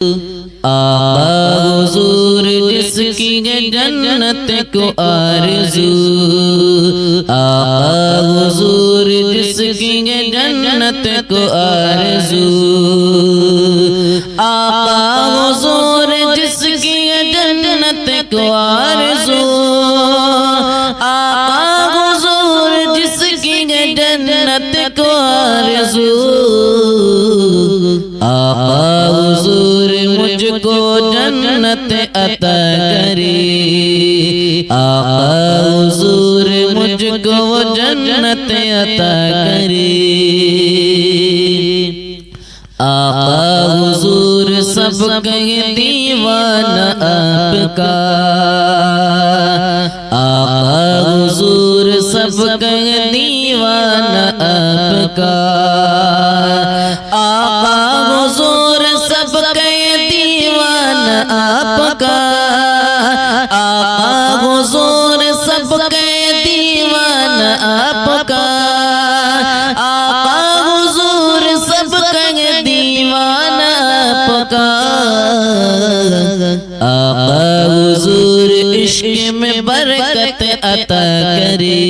आका हुजूर जिसकी है जन्नत को आरज़ू, आका हुजूर जिसकी है जन्नत को आरज़ू, आका हुजूर जिसकी है जन्नत को आरज़ू, आका हुजूर जिसकी है जन्नत को आरज़ू, आका हुजूर मुझको जन्नत अता करे, आका हुजूर मुझको जन्नत अता करे, आका हुजूर सबका दीवाना आपका, आका हुजूर सबका दीवाना आपका, आका हुजूर सबका दीवाना आपका, आका हुजूर सबका दीवाना आपका, आका हुजूर सबका दीवाना आपका, आका हुजूर इश्क में बरकत अता करे,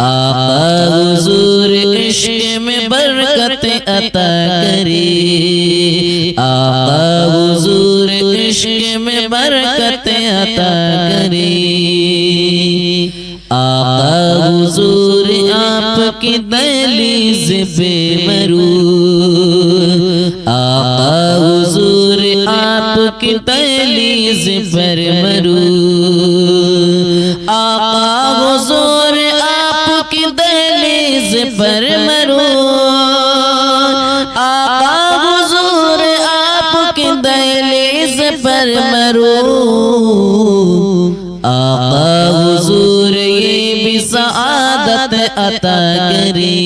आका हुजूर इश्क में बरकत अता करे, आका हुजूर इश्क में बरकत अता करे, आका हुजूर आपकी दहलीज़ पे मरूं, आका हुजूर आपकी दहलीज़ पर मरूं, आका हुजूर आपकी दहलीज़ पर मरूं, आका हुजूर आपकी दहलीज़ पर मरूं, आका हुजूर ये भी सआदत अता करे,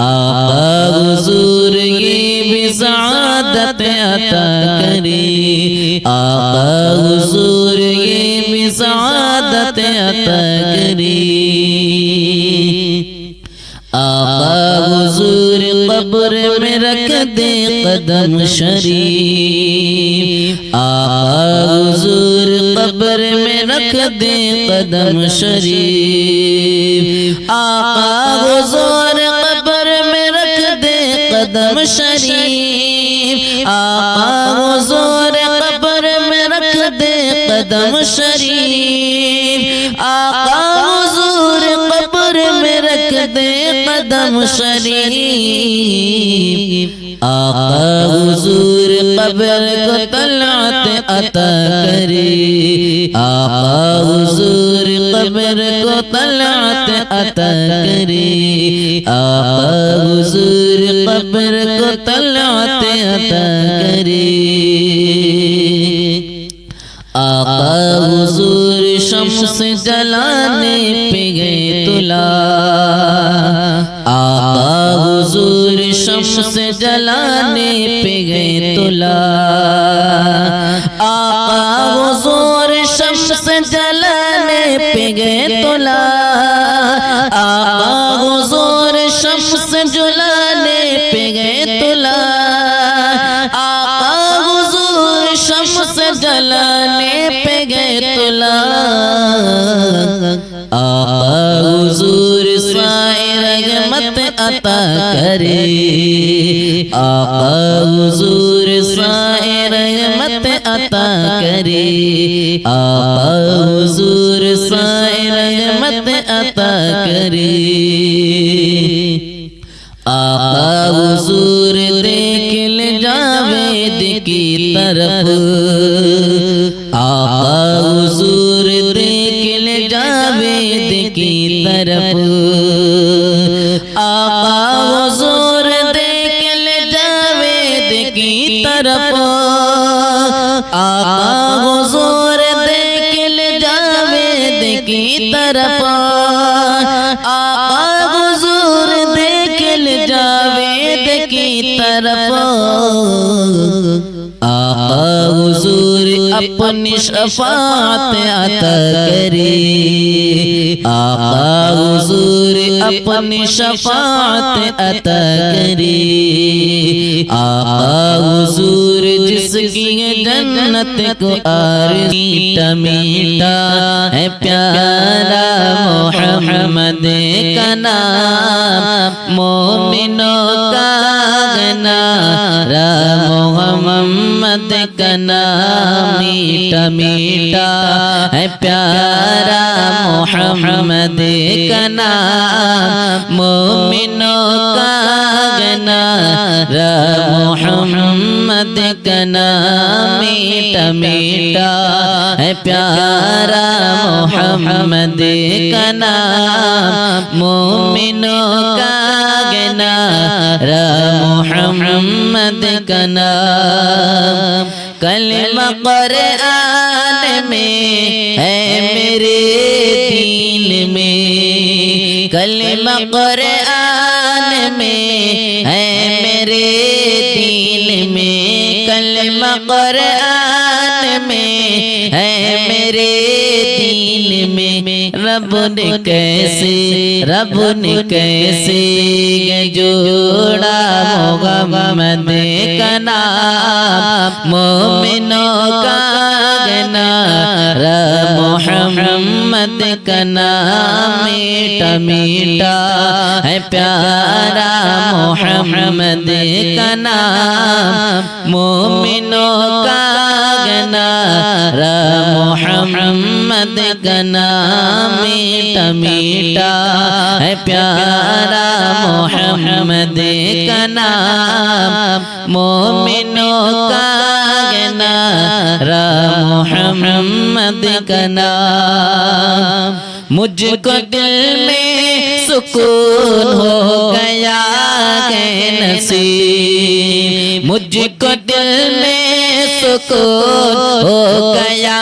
आका हुजूर ये भी सआदत अता करे, आका हुजूर ये भी सआदत अता करे, आका हुजूर कब्र में रख दे कदम शरीफ, आका हुजूर कब्र में रख दे कदम शरीफ, आका हुजूर कब्र में रख दे कदम शरीफ, आका हुजूर कब्र में रख दे कदम शरीफ, आका हुजूर कब्र में रख दे कदम शरीफ, आका हुजूर कब्र को तलअत अता करे, आका हुजूर कब्र को तलअत अता करे, आका हुजूर कब्र को तलअत अता करे, आका हुजूर शम्स जलाने पे गए तुला, आका हुजूर शम्स जलाने पे गए तुला, आका हुजूर शम्स जलाने पे गए तुला, आका हुजूर शम्स जलाने पे गए तुला, आका हुजूर शम्स जलाने पे गए तुला, आका हुजूर साए रहमत अता करे, आका हुजूर साए रहमत अता करे, आका हुजूर साए रहमत अता करे, आका हुजूर देख ले जावेद की तरफ, आका हुजूर देख ले जावेद की तरफ, आका हुजूर देख ले जावेद की तरफ, आका हुजूर देख ले जावेद की तरफ, आका हुजूर देख ले जावेद की तरफ, आका हुजूर अपनी शफाअत अता करे, आका हुजूर अपनी शफाअत अता करे। आका हुजूर जिसकी जन्नत को आरज़ू मीठा मीठा है प्यारा मोहम्मद का नाम, मोमिनों का गनारा मोहम्मद का नाम। मीठा मीठा है प्यारा मोहम्मद का नाम, मोमिनों का गनारा मोहम्मद का नाम। मीठा मीठा है प्यारा मोहम्मद का नाम, मोमिनों का गनारा मोहम्मद का नाम। कलमा कुरान में है मेरे दिल में, कलमा कुरान में है मेरे दिल में, कलमा कुरान में है मेरे दिल में। रब ने कैसे जोड़ा मोहम्मद का नाम, मोमिनों का गनारा मोहम्मद का नाम। मीठा मीठा है प्यारा मोहम्मद का नाम, मोमिनों का गनारा मोहम्मद का नाम। मीठा मीठा है प्यारा मोहम्मद का नाम, मोमिनों का गनारा मोहम्मद का नाम। मुझको दिल में सुकून हो गया है नसीब, मुझको दिल में सुकून हो गया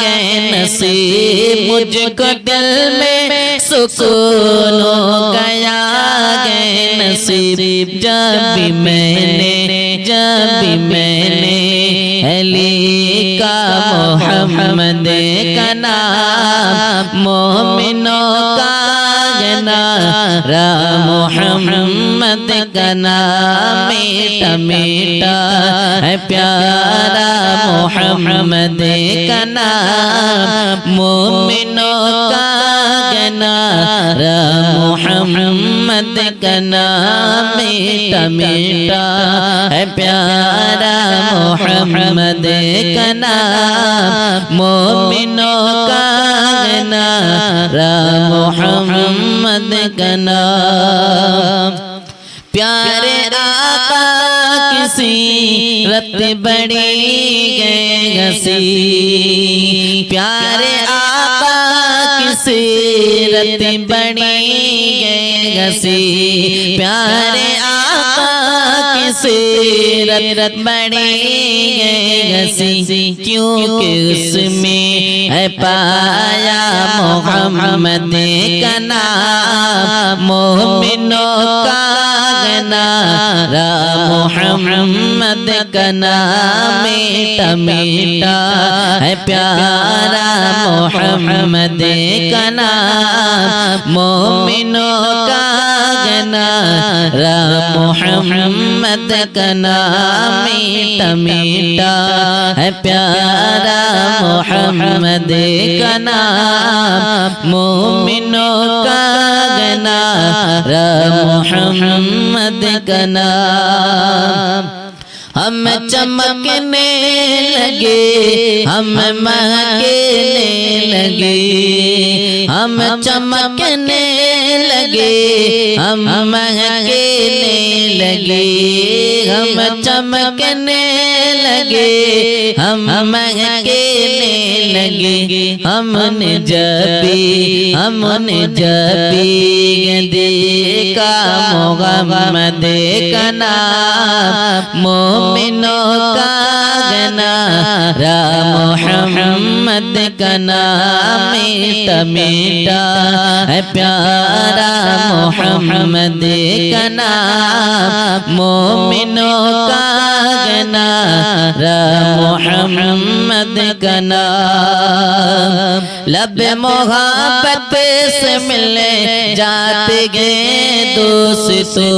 है नसीब, मुझको दिल में सुकून हो गया है नसीब। जब भी मैंने अली का मोहम्मद का नाम, मोमिनों का गनारा मोहम्मद का नाम। मीठा मीठा है प्यारा मोहम्मद का नाम, मोमिनों का गनारा मोहम्मद का नाम। मीठा मीठा है प्यारा मोहम्मद का नाम, मोमिनों का गनारा मोहम्मद का नाम। प्यारे आका की सीरत बड़ी गसी, प्यारे आका की सीरत बड़ी गसी, प्यारे आका की सीरत बड़ी गसी। क्योंकि उसमें है पाया मोहम्मद का नाम, मोमिनों का गनारा मोहम्मद का नाम। मीठा मीठा है प्यारा मोहम्मद का नाम, मोमिनों का गनारा मोहम्मद का नाम। मीठा मीठा है प्यारा मोहम्मद का नाम, मोमिनों का गनारा मोहम्मद का नाम। हम चमकने लगे, हम महकने लगे, हम चमकने लगे, हम महकने लगे, हम चमकने लगे, हम महकने लगे। हमने जब देखा मोहम्मद का नाम, मोमिनों का गनारा मोहम्मद मोहम्मद का नाम मीठा मीठा है प्यारा मोहम्मद का नाम मोमिनों का गनारा मोहम्मद का नाम लब मोहब्बत से मिलने जाते गए दोस्तों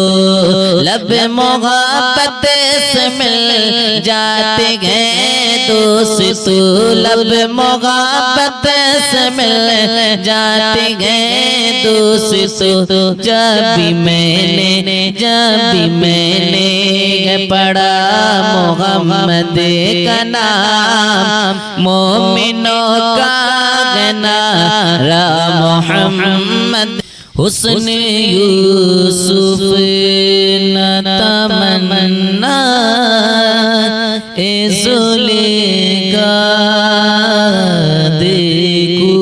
लब मोहब्बत से मिल जाते गए दोस्तों लब मोहब्बत से मिल जाते गए दोस्तों जब भी मैंने पढ़ा मोहम्मद का नाम मोमिनों का गनारा मोहम्मद हुस्न यूसुफ न तमन्ना ए ज़ुलेखा देखो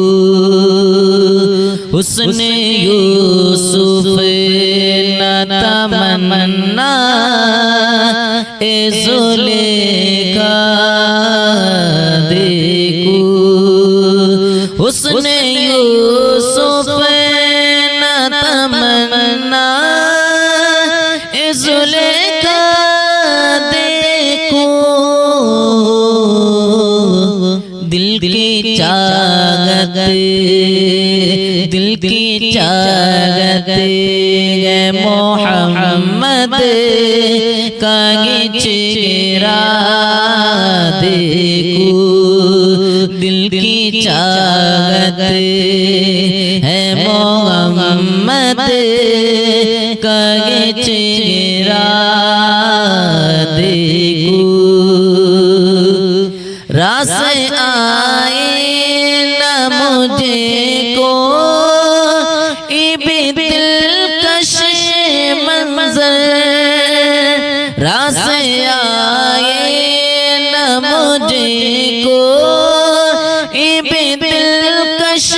हुस्न यूसुफ न तमन्ना ए ज़ुलेखा देखो हुस्न यूसुफ तमन्ना ज़ुलेखा देखो दिल की चाहत मोहम्मद का चेहरा देखो दिल की चाहत है मोहम्मद का चेहरा देखो रास आए न मुझे को दिलकश मंजर रास आए न मुझे को दिलकश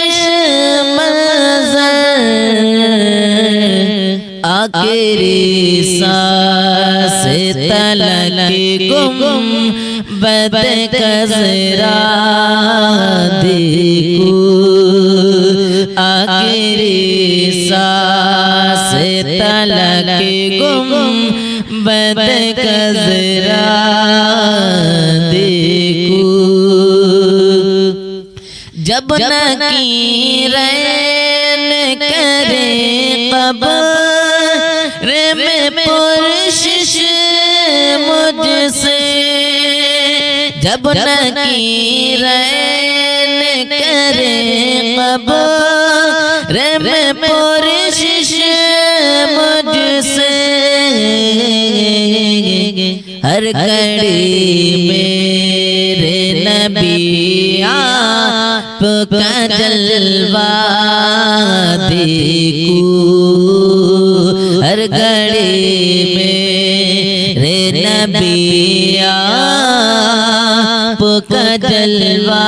आखिरी सांस तलक गुम बद कज़रा देखो आखिरी सांस तलक गुम बद कज़रा देखो जब नकीरैन करे कब्र में पुरशिश मुझसे जब नकीरैन करे कब्र में पुरशिश मुझसे हर घड़ी मेरे नबी आपका जलवा देखो हर घड़ी मेरे नबी आपका जलवा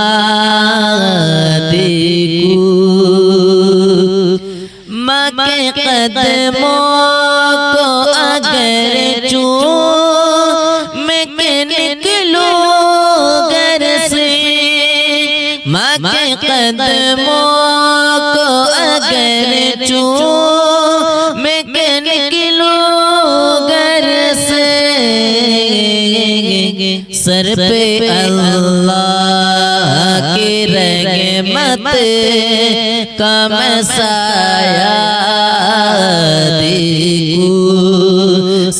देखो माँ के कदमों को अगर चूम के निकलूं घर से माँ के कदमों को अगर चूम के निकलूं घर से सर पे अल्लाह की रहमत का साया देखो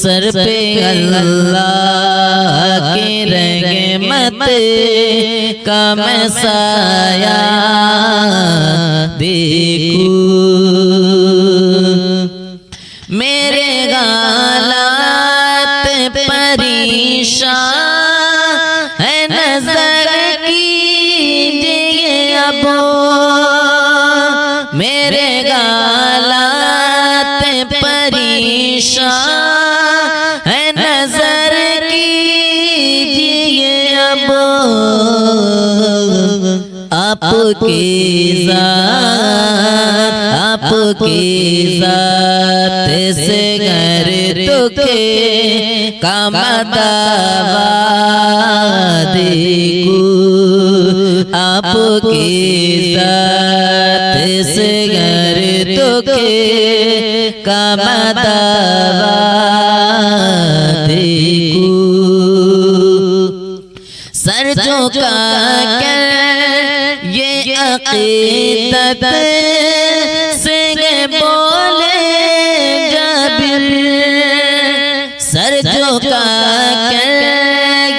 सर पे अल्लाह की रहमत का साया देखो मेरे हालात परेशान है नजर कीजिए अब मेरे हालात परेशान है नजर कीजिए अब आपकी ज़ात से घर दुखे कामदावा देखो आपकी ज़ात से गर दुखे का दावा देखूं, सर झुका कर ये अक़ीदत से बोले जाबिर, सर झुका कर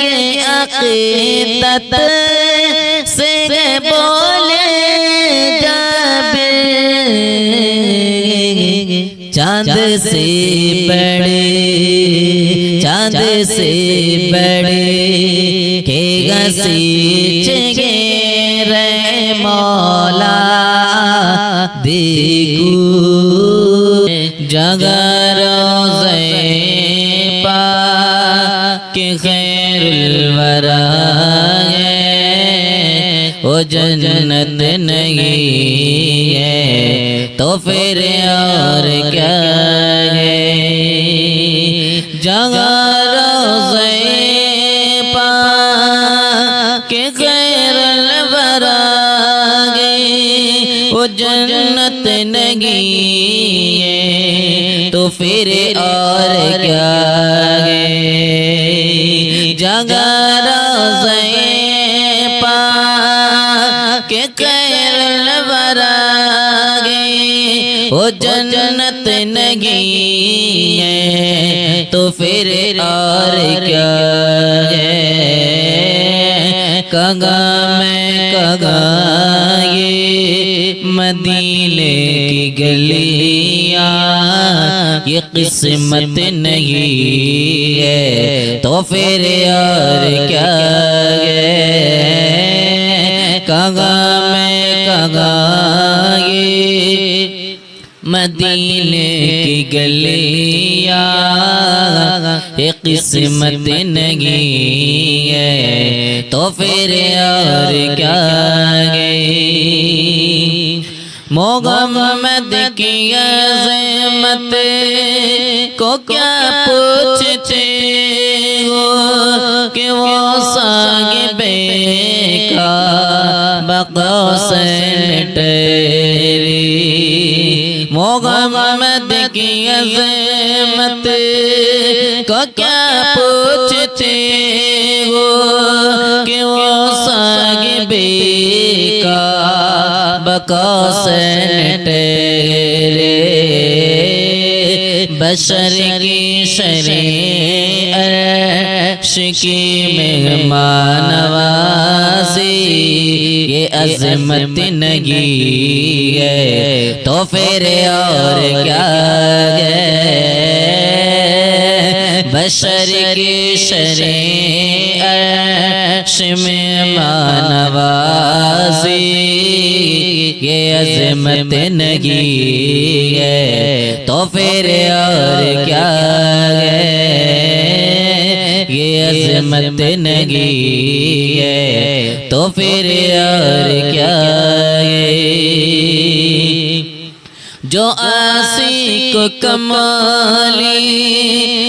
ये अक़ीदत से बोले जाबिर, चांद से बड़े चांद से बड़े के घसीटेंगे रे मौला देखूं, जगह रोज़े पाक खैरुल वरा है, वो जन्नत नहीं है तो फिर और क्या है। जगह रोज़े पाक खैरुल वरा है, वो जन्नत नहीं है तो फिर और क्या है। जगह रोज़े पाक खैरुल वरा है, वो जन्नत नहीं है तो फिर और क्या है। कगा मैं कगा ये मदीने की गलियां, ये किस्मत नहीं है तो फिर और क्या है। कगा मैं कगा ये मदीने की गलियां, ये किस्मत नहीं है तो फिर और क्या है। मोहम्मद की अज़मत को क्या पूछते हो कि वो साहिबे का बक़ौसैन ठहरी। मोहम्मद की अज़मत को क्या पूछते हो कि वो साहिबे का बक़ौसैन ठहरे। बशर की शरीअत की मेहमान नवाज़ी, ये अज़मत नहीं है तो फिर और क्या है। बशर की शरीअत में मानवाज़ी, ये अज़मत नहीं है तो फिर और क्या है। ये अज़मत नहीं है तो फिर और क्या है। जो आशिक कमाली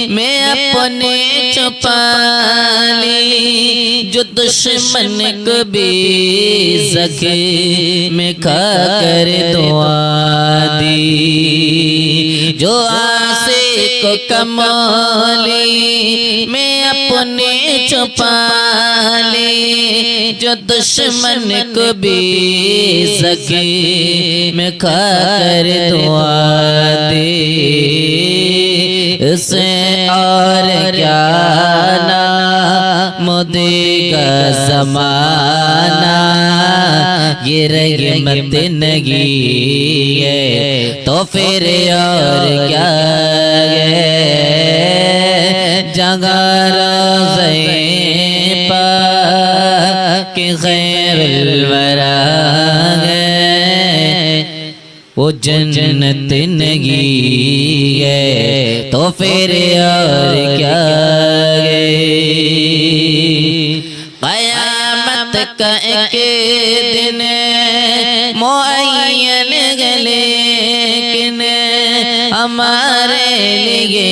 में अपने छुपा ली, जो दुश्मन को भी ज़ख़्म में खाकर दुआ दी। जो आशिक कमाली में अपने छुपा ली, जो दुश्मन को भी ज़ख़्म में खाकर दुआ दे। इसे और क्या नाम देगा ज़माना, ये रहमत नहीं है तो फिर और क्या है। जगह रोज़े पाक खैरुल वरा है, वो जन्नत नहीं है तो फिर और क्या है। क़यामत का एक दिन मुअय्यन है, लेकिन हमारे लिए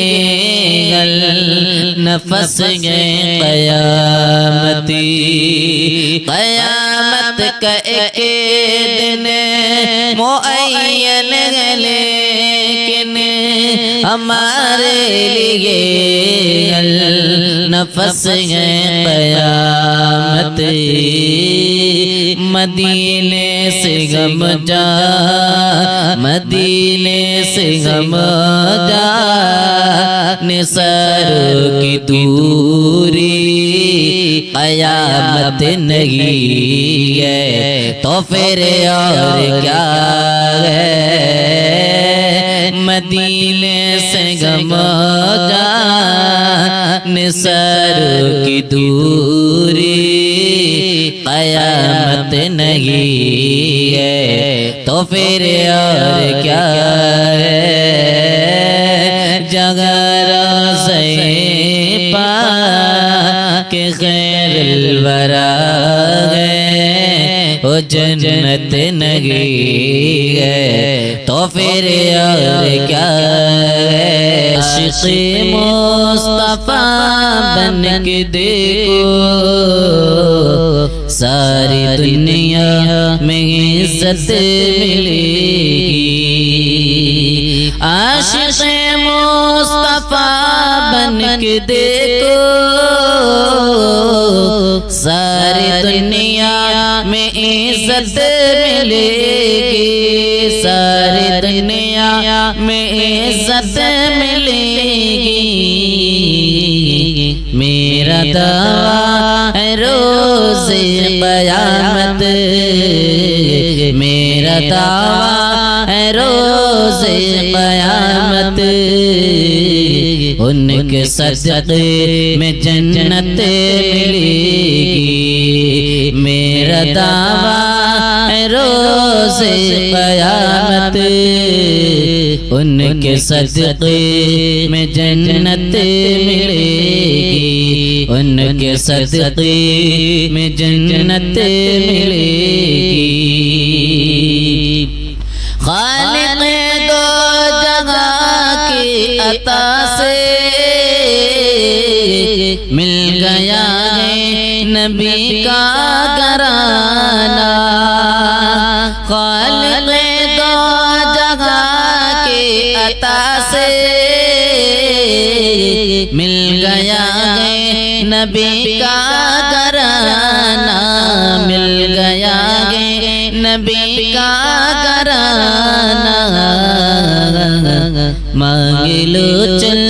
नफस है क़यामती। क़यामत का एक दिन मुअय्यन है, लेकिन हमारे लिए नफस है क़यामत। मदीने से गम जा, मदीने से गम जा, निसर की दूरी क़यामत नहीं है, तो फिर और क्या है। मदीने से गम जा, निसर की दूरी क़यामत नहीं है, तो फिर और क्या है। जगर से पा के खैरुल वरा है, वो जन्नत नहीं है, तो फिर और क्या है। आशिक़े मुस्तफ़ा बन के देखो, सारी दुनिया में इज्जत मिलेगी। आशिक़े मुस्तफ़ा बन के देखो, सारी दुनिया में इज्जत मिलेगी। सारी दुनिया में इज्जत मिलेगी। मेरा दावा है रोज़े क़यामत, मेरा दावा है रोज़े क़यामत, उनके सदक़े में जन्नत मिलेगी। मेरा दावा है रोज़े क़यामत, उनके सदक़े में जन्नत मिलेगी। उनके सदक़े में जन्नत मिलेगी। खालिक़ दो जगह की अता से मिल गया है नबी का घराना। खालिक़ दो जगह की अता से मिल गया है नबी का घराना। मिल गया है नबी का घराना। मांग लो चल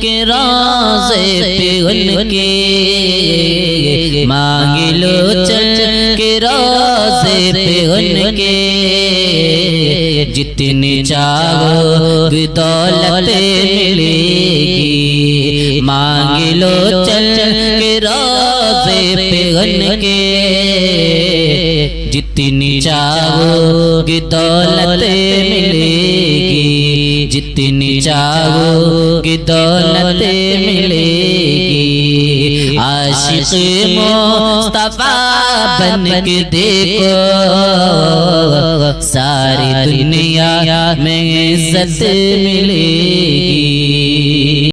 के रोज़े पे उनके, मांग लो चल के रोज़े पे उनके, जितनी चाहो दौलत मिलेगी। मांग लो चल के रोज़े पे उनके, जितनी चाहो दौलत मिलेगी। जितनी चाहो दौलत मिलेगी। आशिक़ मुस्तफ़ा बन के देखो, सारी दुनिया में इज्जत मिलेगी।